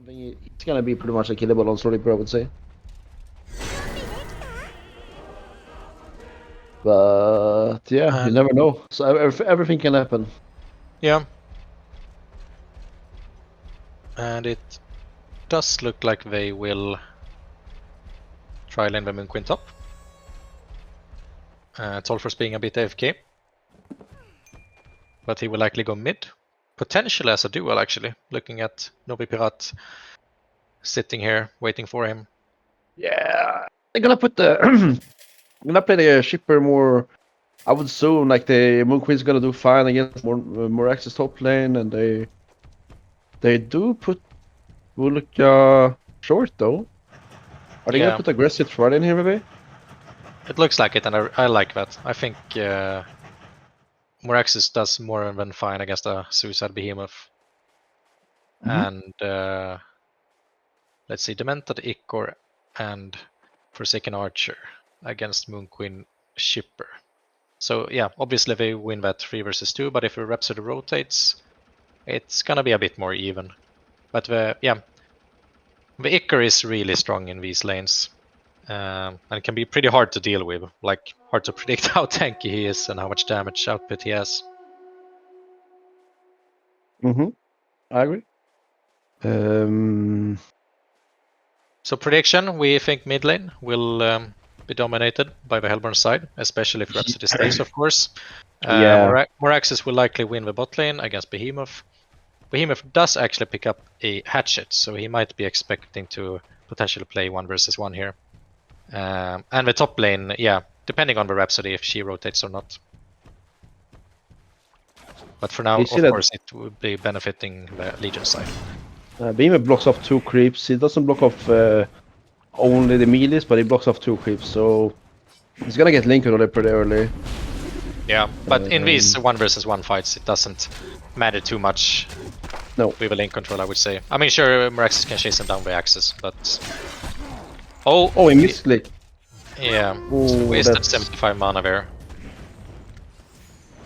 think it's gonna be pretty much a killable on Story Pro, I would say. But yeah, you never know. So everything can happen. Yeah. And it does look like they will try lane the Moon Queen top. Tolfors being a bit AFK. But he will likely go mid. Potentially as a duel, actually. Looking at Nobi Pirat sitting here, waiting for him. Yeah, they're gonna put the gonna play the shipper more. I would assume like the Moon Queen's gonna do fine against more access top lane, and they do put Vulka short though. Are they gonna put aggressive right in here maybe? It looks like it, and I like that. I think Moraxis does more than fine against a Suicide Behemoth. And let's see, Demented Ichor and Forsaken Archer against Moon Queen Shipper. So yeah, obviously they win that 3 versus 2, but if the Rhapsody rotates, it's gonna be a bit more even. But the Ichor is really strong in these lanes. And it can be pretty hard to deal with, like hard to predict how tanky he is and how much damage output he has. I agree. So prediction, we think mid lane will be dominated by the Hellborn side, especially if Rhapsody stays, of course. Moraxis will likely win the bot lane against Behemoth. Behemoth does actually pick up a hatchet, so he might be expecting to potentially play 1 versus 1 here. And the top lane, yeah, depending on the Rhapsody if she rotates or not. But for now, of course, it would be benefiting the Legion side. Behemoth blocks off 2 creeps. He doesn't block off only the melees, but he blocks off 2 creeps, so he's gonna get linked on it pretty early. Yeah, but in these 1 versus 1 fights, it doesn't matter too much. No. With a lane control, I would say. I mean, sure, Moraxis can chase him down by axis, but... Oh, he misclicked. Yeah, wasted 75 mana there.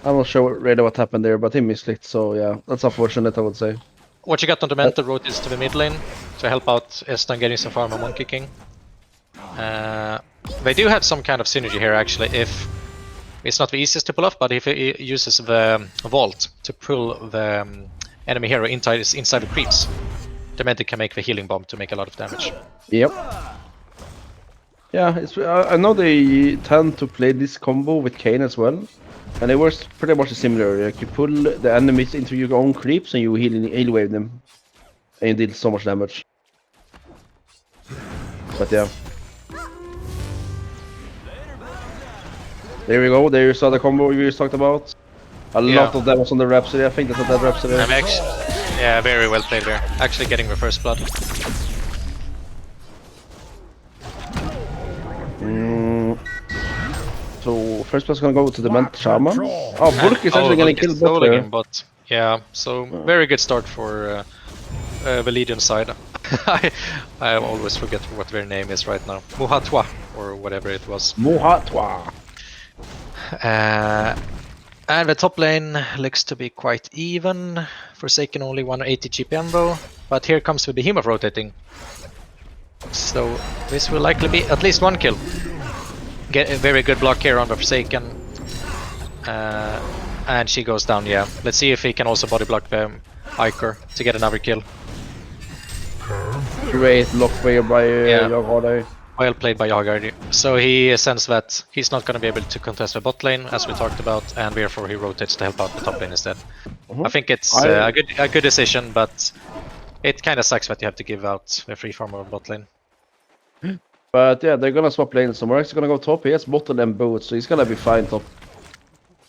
I'm not sure really what happened there, but he misclicked, so yeah, that's unfortunate, I would say. What you got on Demented rotates to the mid lane to help out Estan getting some farm and one kicking. They do have some kind of synergy here, actually, if it's not the easiest to pull off, but if he uses the vault to pull the enemy hero inside the creeps, Demented can make the healing bomb to make a lot of damage. Yep. Yeah, I know they tend to play this combo with Kayn as well, and it works pretty much similar. Like you pull the enemies into your own creeps and you heal wave them, and you deal so much damage. But yeah. There we go, there you saw the combo we just talked about. A lot of damage on the Rhapsody, I think that's a dead Rhapsody. Yeah, very well played there. Actually getting the first blood. So first place gonna go to the Demented Shaman. Oh, Bulk is actually gonna kill bot there. But yeah, so very good start for the Legion side. I always forget what their name is right now. Muhatwa, or whatever it was. Muhatwa. And the top lane looks to be quite even. Forsaken only 180 GPM though. But here comes the Behemoth rotating. So this will likely be at least 1 kill. Get a very good block here on the Forsaken. And she goes down, yeah. Let's see if he can also body block the Iker to get another kill. Great block by Yagardi. Well played by Yagardi. So he senses that he's not going to be able to contest the bot lane, as we talked about, and therefore he rotates to help out the top lane instead. I think it's a good decision, but it kind of sucks that you have to give out the free farm of bot lane. But yeah, they're gonna swap lanes. So Moraxis is gonna go top. He has bottom and both, so he's gonna be fine top.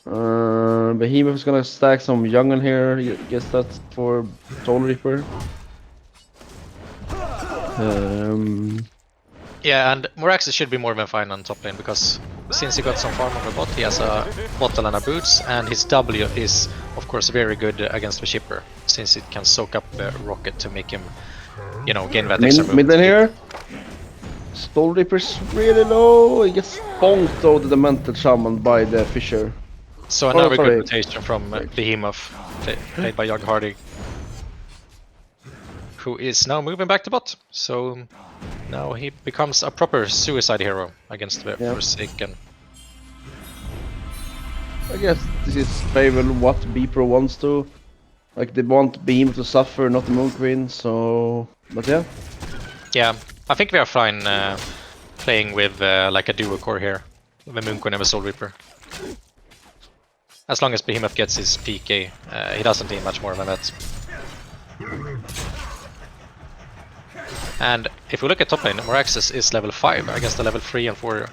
Behemoth is gonna stack some jungle here. I guess that's for Soul Reaper. Yeah, and Moraxis should be more than fine on top lane, because since he got some farm on the bot, he has a bottle and a boots, and his W is of course very good against the shipper, since it can soak up the rocket to make him, you know, gain that extra move. Mid lane here. Soul Reaper's really low. He gets bonked though, the Demented Shaman by the Fisher. So another good rotation from Behemoth, played by Yagardi. who is now moving back to bot. So now he becomes a proper suicide hero against the Forsaken. I guess this is maybe what BPro wants to. Like, they want Beam to suffer, not the Moon Queen, so... But yeah. Yeah, I think we are fine playing with like a duo core here. The Moon Queen and the Soul Reaper. As long as Behemoth gets his PK, he doesn't need much more than that. And if we look at top lane, Moraxis is level 5 against the level 3 and 4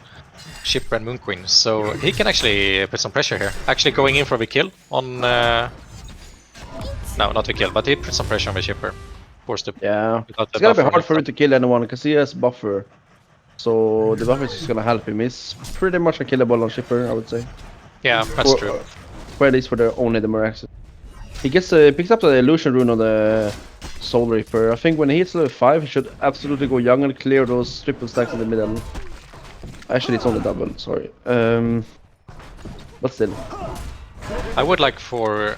Shipper and Moon Queen, so he can actually put some pressure here. Actually going in for the kill on... no, not the kill, but he put some pressure on the Shipper. Forced to... Yeah, it's gonna be hard for him to kill anyone because he has buffer. So the buffer is just gonna help him. He's pretty much unkillable on Shipper, I would say. Yeah, that's true. For at least for only the Moraxis. He gets picks up the illusion rune on the Soul Reaper. I think when he hits level 5, he should absolutely go young and clear those triple stacks in the middle. Actually, it's only double, sorry. But still. I would like for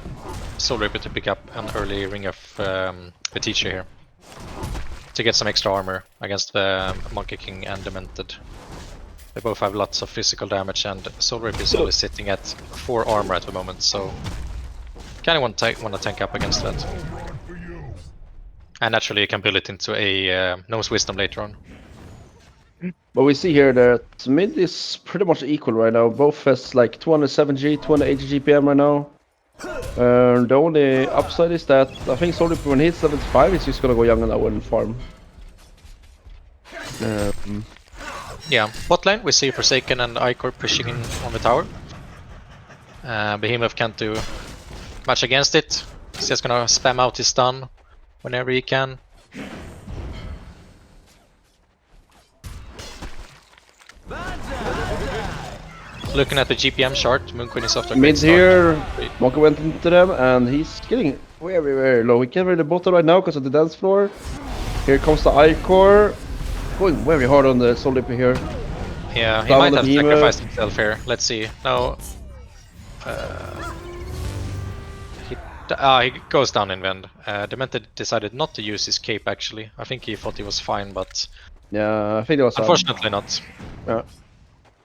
Soul Reaper to pick up an early Ring of the Teacher here. To get some extra armor against the Monkey King and Demented. They both have lots of physical damage, and Soul Reaper is only sitting at 4 armor at the moment, so kinda want to tank up against that. And naturally you can build it into a Gnome's Wisdom later on. But we see here that mid is pretty much equal right now. Both has like 270, 280 GPM right now. The only upside is that I think Soul Reaper when he hits level 5 he's just gonna go young now and farm. Yeah, bot lane we see Forsaken and Icor pushing in on the tower. Behemoth can't do much against it. He's just gonna spam out his stun whenever he can. Looking at the GPM chart, Moon Queen is off to a great Mid start. here, Monkey went into them and he's getting very, very low. He can't really bottom right now because of the dance floor. Here comes the Icor. Going very hard on the Soul Reaper here. Yeah, he Down might the have Behemoth. sacrificed himself here. Let's see. No. He goes down in the end. Demented decided not to use his cape actually. I think he thought he was fine, but Yeah, I think it was unfortunately not. Yeah.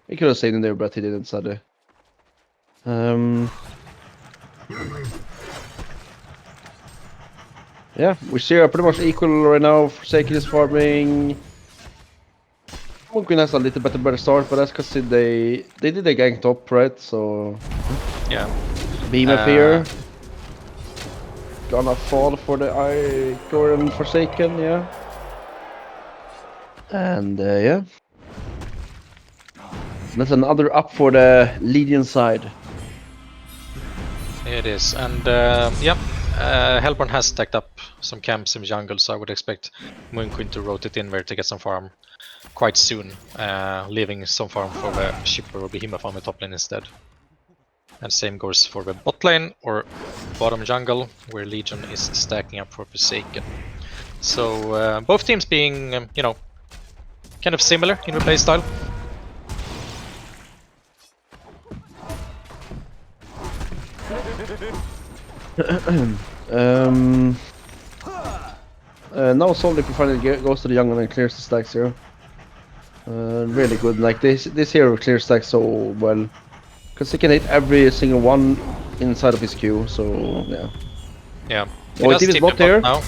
He could have stayed in there, but he didn't, sadly. Yeah, we see are pretty much equal right now. Forsaken is farming. Moon Queen has a little bit better start, but that's because they did a gank top, right? So Yeah. Behemoth here. Gonna fall for the Icor and Forsaken, yeah. And yeah. That's another up for the Legion side. It is, and yeah, Hellborn has stacked up some camps in the jungle, so I would expect Moon Queen to rotate in there to get some farm quite soon, leaving some farm for the Shipper or Behemoth on the top lane instead. And same goes for the bot lane or bottom jungle, where Legion is stacking up for Forsaken. So both teams being, you know, kind of similar in the playstyle. Now Soul Reaper finally goes to the jungle and clears the stacks here. Really good. Like this hero clears stacks so well, because he can hit every single one inside of his queue. So yeah. Yeah. Oh, he is bot here. Now.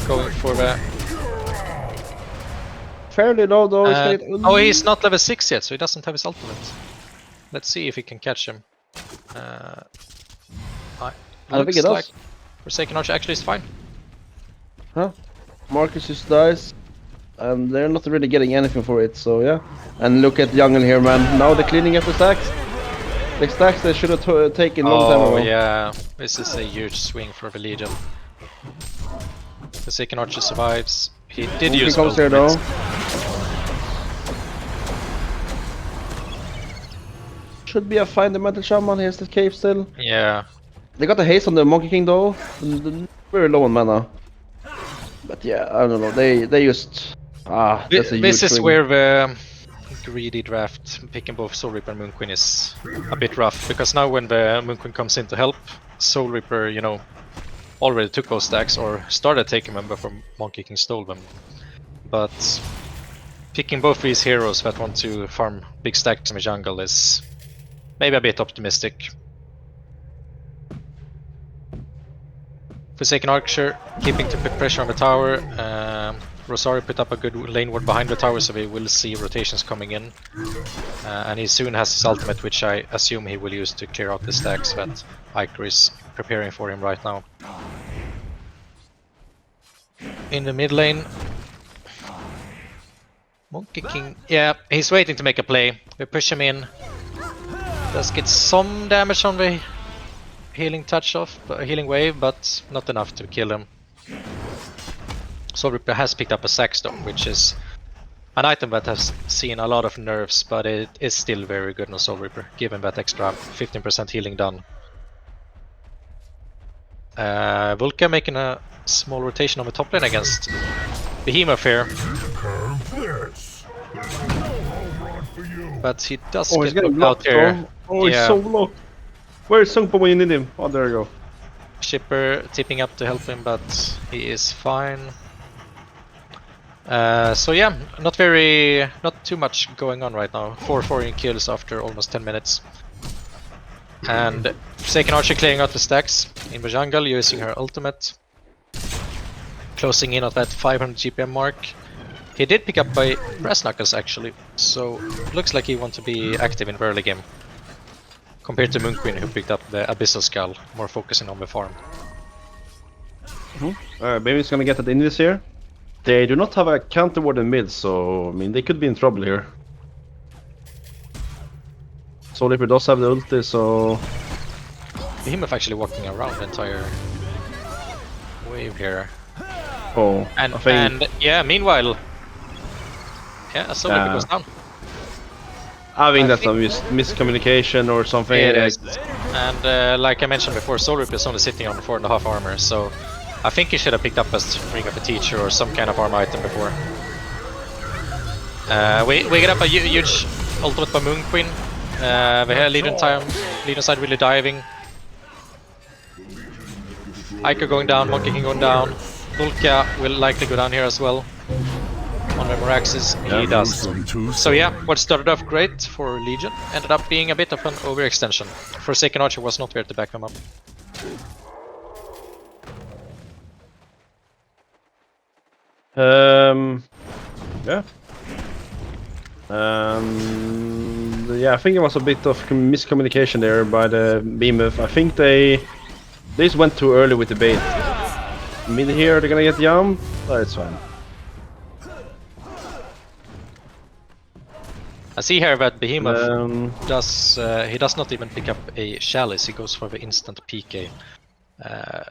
Going for the. Fairly low though. Oh, he's not level 6 yet, so he doesn't have his ultimate. Let's see if he can catch him. I think it does. Like Forsaken Archer actually is fine. Huh? Marcus just dies, and they're not really getting anything for it. So yeah. And look at jungle here, man. Now they're cleaning up the stacks. The stacks they should have taken long time ago. Oh yeah, this is a huge swing for the Legion. Forsaken Archer survives. He did use comes here though. Should be a fine Demented Shaman. Here's the cave still. Yeah. They got the haste on the Monkey King though. Very low on mana. But yeah, I don't know. They just that's a huge This is swing. where the greedy draft picking both Soul Reaper and Moon Queen is a bit rough, because now when the Moon Queen comes in to help, Soul Reaper, you know, already took those stacks or started taking them before Monkey King stole them. But picking both these heroes that want to farm big stacks in the jungle is maybe a bit optimistic. Forsaken Archer keeping to put pressure on the tower. Rosario put up a good lane ward behind the tower, so we will see rotations coming in. And he soon has his ultimate, which I assume he will use to clear out the stacks that Iker is preparing for him right now. In the mid lane, Monkey King, yeah, he's waiting to make a play. We push him in. Does get some damage on the healing touch off, healing wave, but not enough to kill him. Soul Reaper has picked up a Saxstone, which is an item that has seen a lot of nerfs, but it is still very good on Soul Reaper, given that extra 15% healing done. Vulca making a small rotation on the top lane against Behemoth here. But he does Oh, he's get getting blocked out blocked here. Oh, he's so blocked. Where's Sungpo when you need him? Oh, there you go. Shipper tipping up to help him, but he is fine. So yeah, not too much going on right now. 4 foreign kills after almost 10 minutes. And Forsaken Archer clearing out the stacks in the jungle using her ultimate. Closing in at that 500 GPM mark. He did pick up by Brass Knuckles actually, so looks like he wants to be active in the early game. Compared to Moonqueen, who picked up the Abyssal Skull, more focusing on the farm. Maybe he's gonna get that Invis here. They do not have a counter ward in mid, so I mean they could be in trouble here. Soul Reaper does have the ulti, so Behemoth actually walking around the entire wave here. oh, And yeah, meanwhile, yeah, Soul Reaper goes down. I think that's a miscommunication or something. It is. And like I mentioned before, Soul Reaper is only sitting on 4.5 armor, so I think he should have picked up a Ring of a Teacher or some kind of armor item before. We get up a huge ultimate by Moonqueen. We have Legion side really diving. Iker going down, Monkey King going down. Vulca will likely go down here as well. On the Moraxis, he does. So yeah, what started off great for Legion ended up being a bit of an overextension. Forsaken Archer was not there to back them up. Yeah. Yeah, I think it was a bit of miscommunication there by the Behemoth. I think they just went too early with the bait. Mid here, they're gonna get Yum. Oh, it's fine. I see here that Behemoth does not even pick up a Chalice, he goes for the instant PK.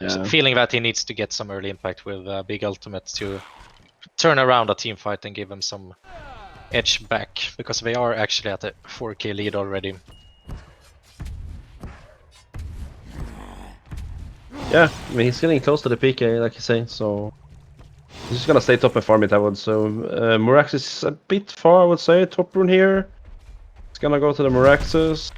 So feeling that he needs to get some early impact with a big ultimate to turn around a team fight and give them some edge back, because they are actually at a 4k lead already. Yeah, I mean he's getting close to the PK, like you say, so he's just gonna stay top and farm it, I would. So Moraxis is a bit far, I would say. Top rune here. It's gonna go to the Moraxis.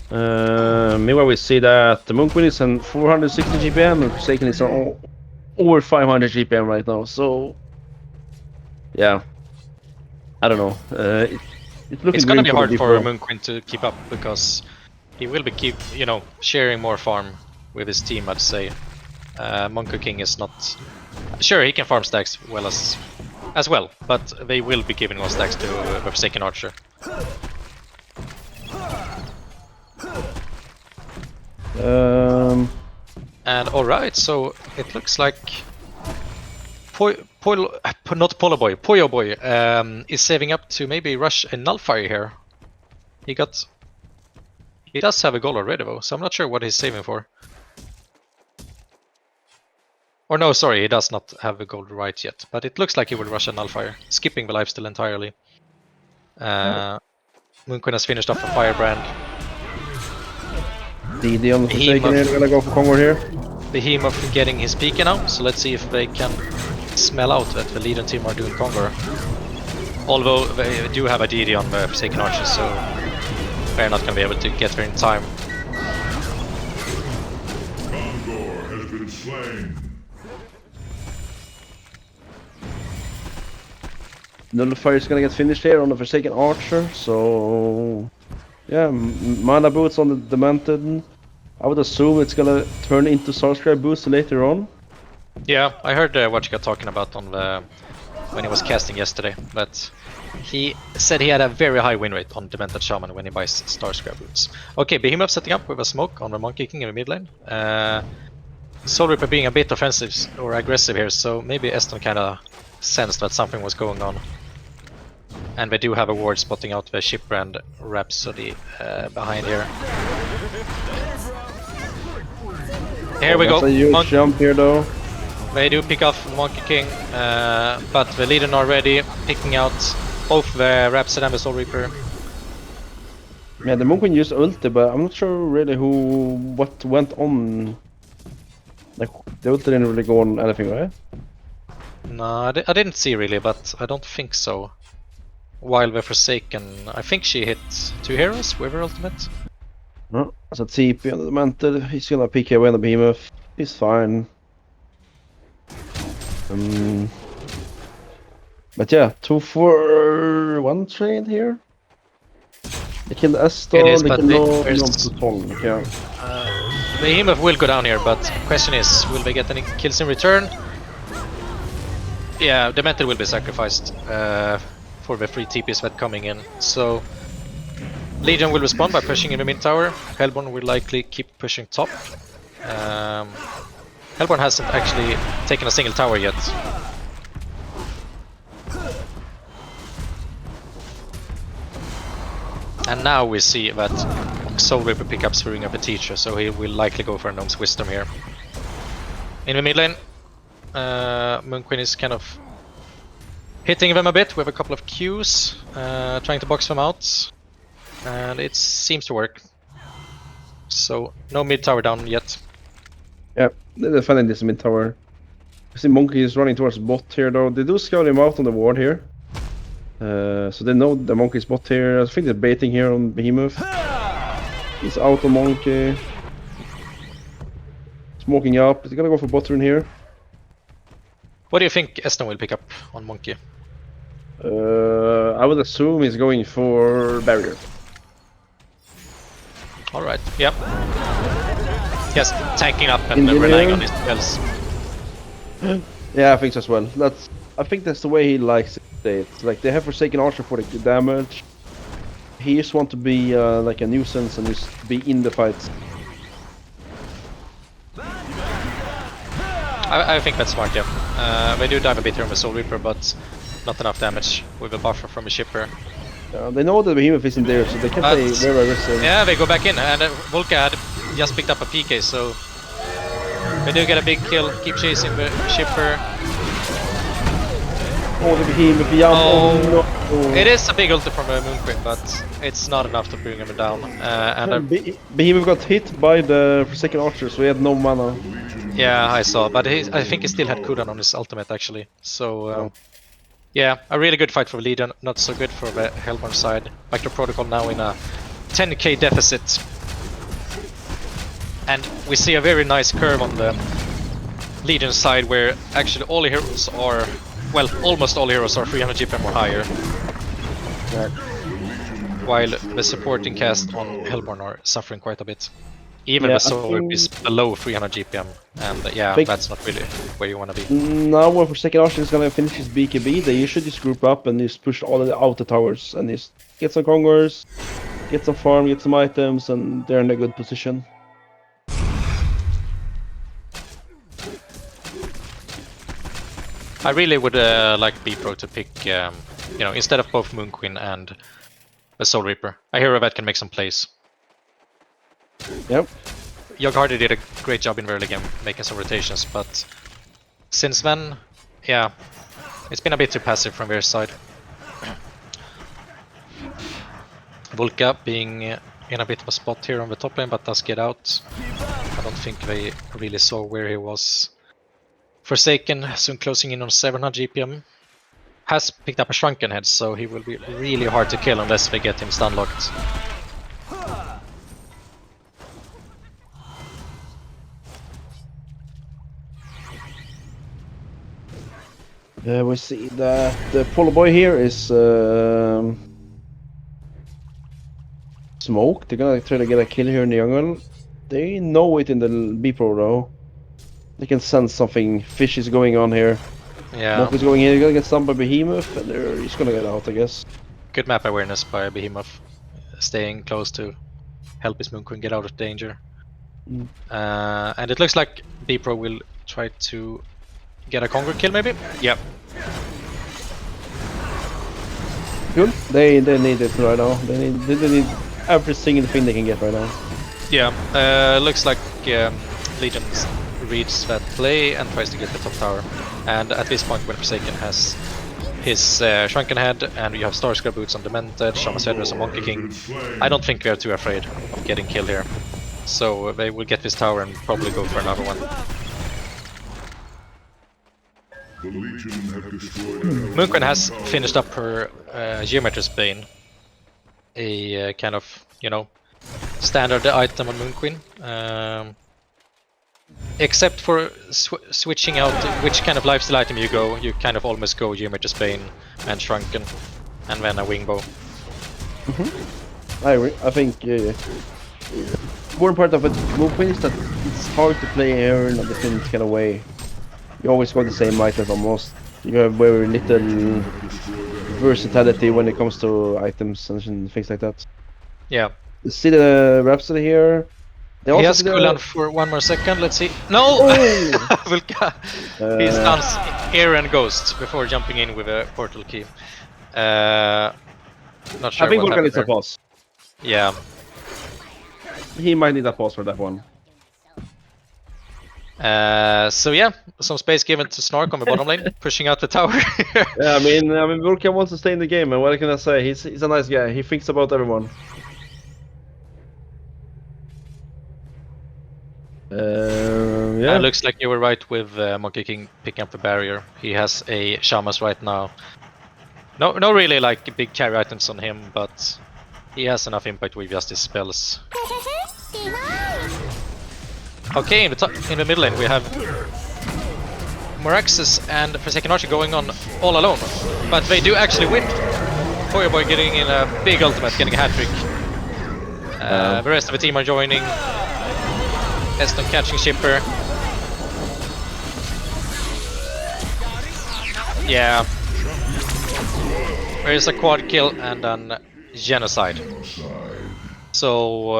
Meanwhile, we see that the Moonqueen is on 460 GPM and Forsaken is on over 500 GPM right now. So yeah, I don't know. It's gonna be hard for Moonqueen to keep up, because he will be sharing more farm with his team, I'd say. Monkey King is not sure, he can farm stacks well as well, but they will be giving all stacks to Forsaken Archer. And alright, so it looks like Poyo Boy is saving up to maybe rush a Nullfire here. He does have a goal already though, so I'm not sure what he's saving for. Or no, sorry, he does not have a gold right yet, but it looks like he will rush a Nullfire, skipping the lifesteal entirely. Moonqueen has finished off a Firebrand. DD on the Forsaken here, gonna go for Kongor here. Behemoth getting his PK now, so let's see if they can smell out that the Legion team are doing Kongor. Although they do have a DD on the Forsaken Archers, so they're not gonna be able to get there in time. Nullifier is gonna get finished here on the Forsaken Archer, so yeah, mana boots on the Demented. I would assume it's gonna turn into Starscry boost later on. Yeah, I heard what you got talking about on the when he was casting yesterday, but he said he had a very high win rate on Demented Shaman when he buys Starscry boots. Okay, Behemoth setting up with a smoke on the Monkey King in the mid lane. Soul Reaper being a bit offensive or aggressive here, so maybe Eston kind of sensed that something was going on. And they do have a ward spotting out the Shipper and Rhapsody behind here. Here we go. That's a huge jump here though. They do pick off Monkey King, but the Legion already picking out both the Rhapsody and the Soul Reaper. Yeah, the Monkey used ulti, but I'm not sure really what went on. Like, the ulti didn't really go on anything, right? No, I didn't see really, but I don't think so. While the Forsaken, I think she hit 2 heroes with her ultimate. No, that's a TP on the Demented. He's gonna PK away on the Behemoth. He's fine. But yeah, 2-for-1 trade here. They killed Eston, It is, they but killed there's- Plutong, yeah. Behemoth will go down here, but question is, will they get any kills in return? Yeah, Demented will be sacrificed for the 3 TPs that coming in. So Legion will respond by pushing in the mid tower. Hellborn will likely keep pushing top. Hellborn hasn't actually taken a single tower yet. And now we see that Soul Reaper pickups for Ring of the Teacher, so he will likely go for a Gnome's Wisdom here. In the mid lane, Moonqueen is kind of hitting them a bit with a couple of Qs, trying to box them out, and it seems to work. So no mid tower down yet. Yeah, they're defending this mid tower. I see Monkey is running towards bot here though. They do scout him out on the ward here. So they know the Monkey's bot here. I think they're baiting here on Behemoth. He's out on Monkey. Smoking up. He's gonna go for bot turn here. What do you think Eston will pick up on Monkey? I would assume he's going for barrier. Alright, yep. Yes, tanking up and relying on his spells. Yeah, I think so as well. I think that's the way he likes it. It's like they have Forsaken Archer for the damage. He just wants to be like a nuisance and just be in the fights. I think that's smart, yeah. They do dive a bit here on the Soul Reaper, but not enough damage with a buffer from the Shipper. They know the Behemoth isn't there, so they can play very aggressive. Yeah, they go back in, and Volka had just picked up a PK, so they do get a big kill, keep chasing the Shipper. Oh, the Behemoth, yeah. Oh, no. It is a big ulti from Moonqueen, but it's not enough to bring him down. Behemoth got hit by the Forsaken Archer, so he had no mana. Yeah, I saw, but I think he still had cooldown on his ultimate actually. So yeah, a really good fight for Legion, not so good for the Hellborn side. Micro Protocol now in a 10k deficit. And we see a very nice curve on the Legion side where actually all the heroes are, well, almost all heroes are 300 GPM or higher. Yeah. While the supporting cast on Hellborn are suffering quite a bit. Even Yeah, the Soul is below 300 GPM, and yeah, that's not really where you want to be. Now when Forsaken Archer is gonna finish his BKB, they should just group up and just push all of the outer towers and just get some conquerors, get some farm, get some items, and they're in a good position. I really would like BPro to pick, instead of both Moonqueen and the Soul Reaper, a hero that can make some plays. Yep. Yoghardy did a great job in early game making some rotations, but since then, yeah, it's been a bit too passive from their side. Volka being in a bit of a spot here on the top lane, but does get out. I don't think they really saw where he was. Forsaken soon closing in on 700 GPM. Has picked up a Shrunken Head, so he will be really hard to kill unless they get him stun locked. We see that the polar boy here is smoke. They're gonna try to get a kill here in the jungle. They know it in the BPro though. They can sense something fishy is going on here. Yeah. Monk is going in, they're gonna get stunned by Behemoth, and they're just gonna get out, I guess. Good map awareness by Behemoth. Staying close to help his Moonqueen get out of danger. Mm. And it looks like BPro will try to get a Conquer kill maybe? Yep. Good. They need it right now. They need every single thing they can get right now. Yeah. Looks like Legion reads that play and tries to get the top tower. And at this point when Forsaken has his Shrunken Head and you have Starscrab Boots on Demented, Shaman's Headrest on Monkey King, I don't think we are too afraid of getting killed here. So they will get this tower and probably go for another one. Moonqueen has finished up her Geometer's Bane. A kind of, you know, standard item on Moonqueen. Except for switching out which kind of lifesteal item you go, you kind of almost go Geometer's Bane and Shrunken and then a Wingbow. I agree. I think one part of it, Moonqueen, is that it's hard to play here in a different kind of way. You always got the same items almost. You have very little versatility when it comes to items and things like that. Yeah. You see the Rhapsody here. He has cooldown for 1 more second, let's see. No! Oh! Vulka! He stuns Air and Ghost before jumping in with a portal key. Not sure I think what Vulcan needs a there. pause. Yeah. He might need a pause for that one. So yeah, some space given to Snark on the bottom lane, pushing out the tower. Yeah, I mean Vulcan wants to stay in the game, and what can I say? He's a nice guy. He thinks about everyone. Yeah. Looks like you were right with Monkey King picking up the barrier. He has a Shamas right now. No really like big carry items on him, but he has enough impact with just his spells. Okay, in the middle lane we have Moraxis and Forsaken Archer going on all alone, but they do actually win. Boy getting in a big ultimate, getting a hat-trick. The rest of the team are joining. Eston catching Shipper. Yeah. There is a quad kill and an genocide. So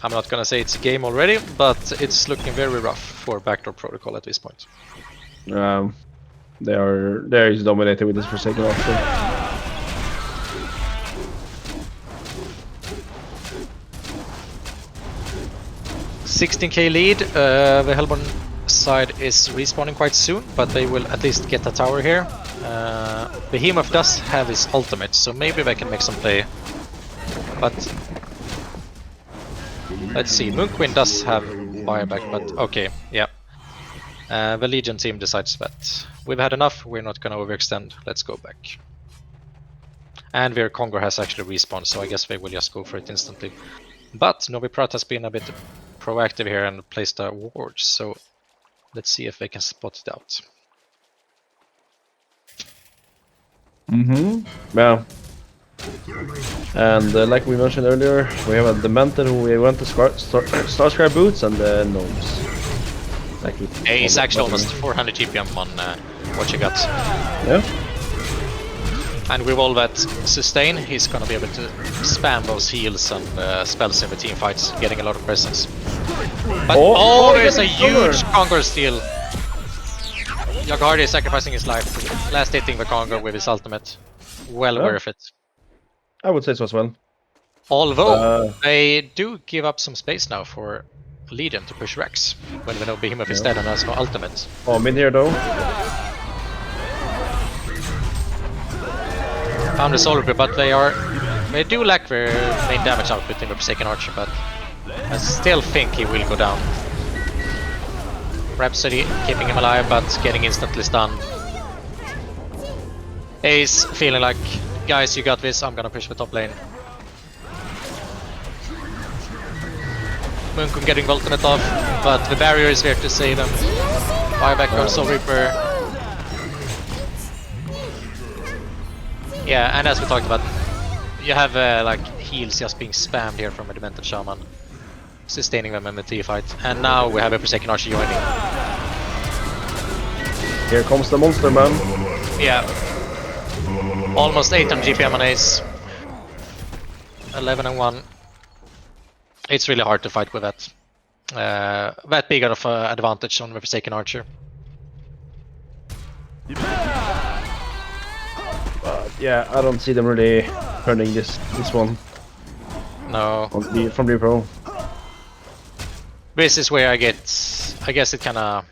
I'm not gonna say it's a game already, but it's looking very rough for Backdoor Protocol at this point. There is dominated with this Forsaken option. 16k lead. The Hellborn side is respawning quite soon, but they will at least get a tower here. Behemoth does have his ultimate, so maybe they can make some play. But let's see, Moonqueen does have buyback, but okay, yeah. The Legion team decides that we've had enough, we're not gonna overextend, let's go back. And their Congo has actually respawned, so I guess they will just go for it instantly. But Noviprat has been a bit proactive here and placed a ward, so let's see if they can spot it out. Yeah. And like we mentioned earlier, we have a Demented who we went to Starscrab Boots and the Gnomes. Like He's actually almost 400 GPM on what you got. Yeah. And with all that sustain, he's gonna be able to spam those heals and spells in the team fights, getting a lot of presence. But there's a huge Conquer steal. Yagardi is sacrificing his life, last hitting the Conquer with his ultimate. Well worth it. I would say so as well. Although they do give up some space now for Legion to push Rex when they know Behemoth is dead and has no ultimate. Oh, mid here though. Found the Solar Grip, but they do lack their main damage output in the Forsaken Archer, but I still think he will go down. Rhapsody keeping him alive, but getting instantly stunned. Ace feeling like, guys, you got this, I'm gonna push the top lane. Moonqueen getting the ultimate off, but the barrier is there to save them. Buyback on Soul Reaper. Yeah, and as we talked about, you have like heals just being spammed here from a Demented Shaman, sustaining them in the T fight, and now we have a Forsaken Archer joining. Here comes the monster man. Yeah, almost 800 GPM on Ace. 11 and 1. It's really hard to fight with that. That big of advantage on the Forsaken Archer. Yeah, I don't see them really turning this one No. from BPro. This is where I guess it kinda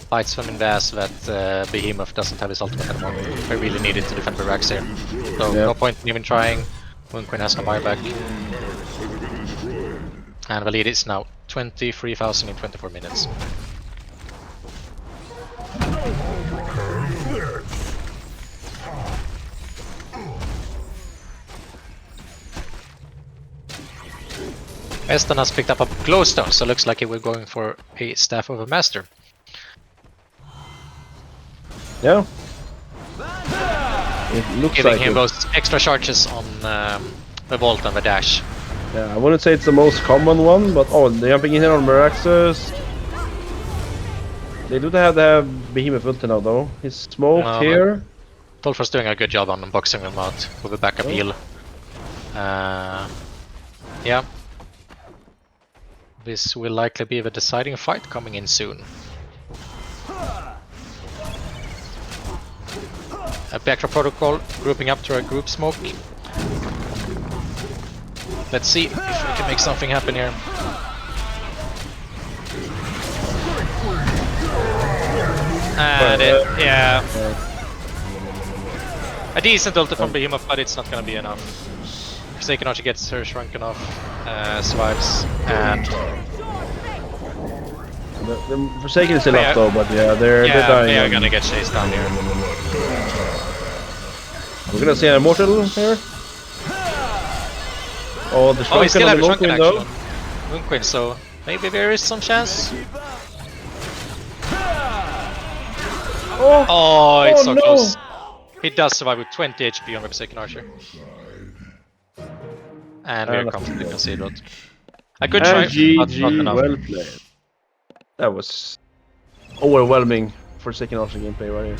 bites them in the ass that Behemoth doesn't have his ultimate anymore. I really needed to defend the racks here. So no point in even trying. Moonqueen has no buyback. And the lead is now 23,000 in 24 minutes. Eston has picked up a glowstone, so looks like we're going for a Staff of a Master. Yeah. It looks Giving like him it. those extra charges on the Vault and the Dash. Yeah, I wouldn't say it's the most common one, but oh, they're jumping in here on Meraxus. They do have to have Behemoth ulti now though. He's smoked here. Tolfro's doing a good job on unboxing them out with a backup heal. Yeah. This will likely be the deciding fight coming in soon. A BPro protocol grouping up to a group smoke. Let's see if we can make something happen here. And yeah. A decent ulti from Behemoth, but it's not gonna be enough. Forsaken Archer gets her shrunken off, survives, and the Forsaken is still up though, but yeah, they're dying. They are gonna get chased down here. We're gonna see an Immortal here. Oh, the Oh, we still have a Moonqueen shrunken though. action on Moonqueen, so maybe there is some chance. Oh, it's so close. He does survive with 20 HP on the Forsaken Archer. And here comes the Concealed. A good try, but not GG, enough. well played. That was overwhelming Forsaken Archer gameplay right here.